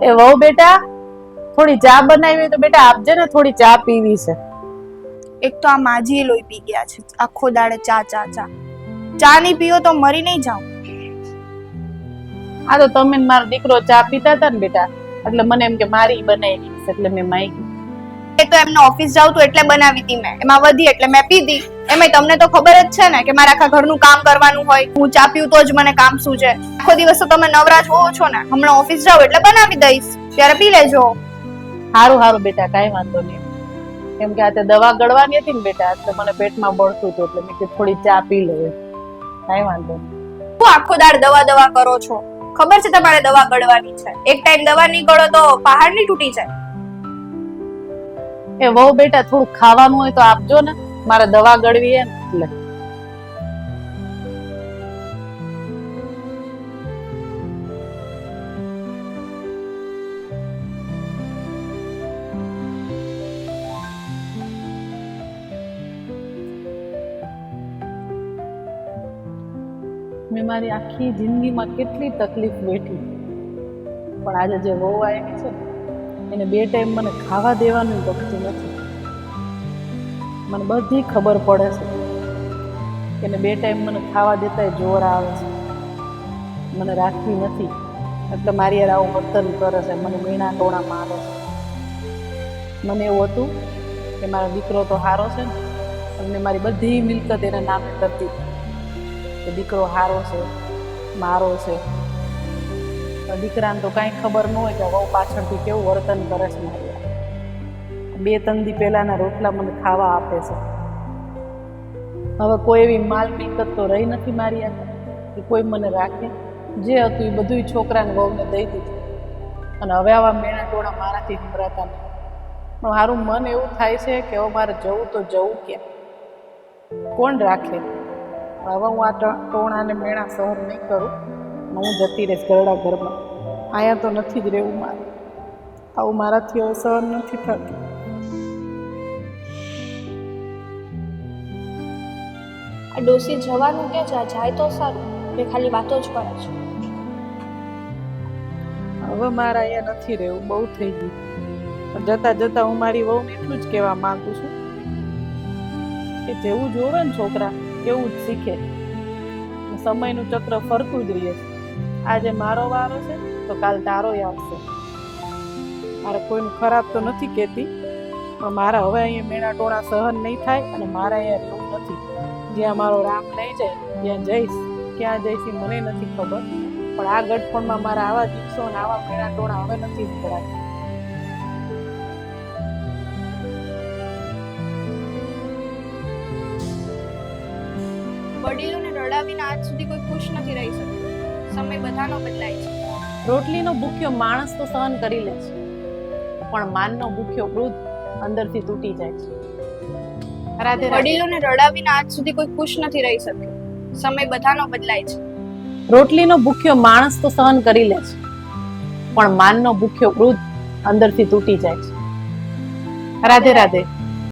એ વહુ બેટા, થોડી ચા બનાવી હોય તો બેટા આપજે ને, થોડી ચા પીવી છે. એક તો આ માજી લોહી પી ગયા છે, આખો દાડે ચા ચા ચા. ચા નહીં પીઓ તો મરી નહીં જાઉં. આ તો તમે ને મારો દીકરો ચા પીતા હતા ને બેટા, એટલે મને એમ કે મારી બનાવી છે, એટલે મેં માંગી. એ તો એમને ઓફિસ જાવ તો એટલે બનાવી હતી મેં, એમાં વધી એટલે મેં પીધી. એમાંય તમને તો ખબર જ છે ને કે મારે આખા ઘરનું કામ કરવાનું હોય, હું ચા પીવું તો જ મને કામ શું છે. આખો દિવસ તો તમે નવરા જ હોવો છો ને, હમણાં ઓફિસ જાવ એટલે બનાવી દઈશ, ત્યારે પી લેજો. હારું હારું બેટા, કાંઈ વાંધો નહીં. કેમ કે આ તે દવા ગળવાની હતી ને બેટા, એટલે મને પેટમાં બળતું હતું, એટલે મેં કીધું થોડી ચા પી લઉં. કાંઈ વાંધો નહીં. શું આખો દાડ દવા દવા કરો છો? ખબર છે તમારે દવા ગળવાની છે, એક ટાઈમ દવા નહીં ગળો તો પહાડ નહીં તૂટી જાય. એ વહુ બેટા, થોડું ખાવાનું હોય તો આપજો ને, મારે દવા ગળવી હે ને એટલે. મેં મારી આખી જિંદગીમાં કેટલી તકલીફ વેઠી, પણ આજે જે વહુ આવી છે એને 2 ટાઈમ મને ખાવા દેવાનું ગમતું નથી. મને બધી ખબર પડે છે કે એને 2 ટાઈમ મને ખાવા દેતા જોર આવે છે, મને રાખવી નથી, એટલે મારી યાર આવું વર્તન કરે છે, મને મીણા ટોણા મારે છે. મને એવું હતું કે મારો દીકરો તો હારો છે ને, અને મારી બધી મિલકત એના નામે કરતી કે દીકરો હારો છે, મારો છે. દીકરાને તો કાંઈ ખબર ન હોય કે વહુ પાછળથી કેવું વર્તન કરે છે. મારી 2-3 દી પહેલાના રોટલા મને ખાવા આપે છે. હવે કોઈ એવી માલ મિલકત તો રહી નથી મારી આગળ કે કોઈ મને રાખે. જે હતું એ બધું છોકરાને વહુને દઈ દીધું, અને હવે આવા મેણા ટોણા મારાથી સંભળાતા નહીં. પણ મારું મન એવું થાય છે કે હવે મારે જવું તો જવું ક્યાં, કોણ રાખે. હવે હું આ ટોણાને મેણા સહન નહીં કરું, હું જતી રહીશ ઘરડા ઘરમાં. અહીંયા તો નથી જ રહેવું મારે, આવું મારાથી હવે સહન નથી થતું. આ ડોસી જવાનું કે જાય તો સારું, એ ખાલી વાતો જ કરે છે. હવે મારે અહીંયા નથી રહેવું, બહુ થઈ ગયું. જતા જતા હું મારી વહુને એટલું જ કહેવા માંગુ છું કે જેવું જોવે ને છોકરા એવું જ શીખે. સમયનું ચક્ર ફરતું જ રહે છે. આજે મારો વારો છે તો કાલ તારોય આવશે. મારે કોઈનું ખરાબ તો નથી કહેતી, પણ મારા હવે અહીંયા મેણા ટોણા સહન નહીં થાય, અને મારે અહીંયા રહેવું નથી. જ્યાં મારો રામ લઈ જાય ત્યાં જઈશ, ક્યાં જઈશ એ મને નથી ખબર, પણ આ ગઢપણમાં મારા આવા દિવસો અને આવા મેણા ટોણા હવે નથી પડાતા. વડીલોને રડાવીને આજ સુધી કોઈ ખુશ નથી રહી શકતું. સમય બધાનો બદલાય છે. રોટલીનો ભૂખ્યો માણસ તો સહન કરી લે છે, પણ માનનો ભૂખ્યો વૃદ્ધ અંદરથી તૂટી જાય છે. રાધે રાધે. વડીલોને રડાવીને આજ સુધી કોઈ ખુશ નથી રહી શક્યું. સમય બધાનો બદલાય છે. રોટલીનો ભૂખ્યો માણસ તો સહન કરી લે છે, પણ માનનો ભૂખ્યો વૃદ્ધ અંદરથી તૂટી જાય છે. રાધે રાધે.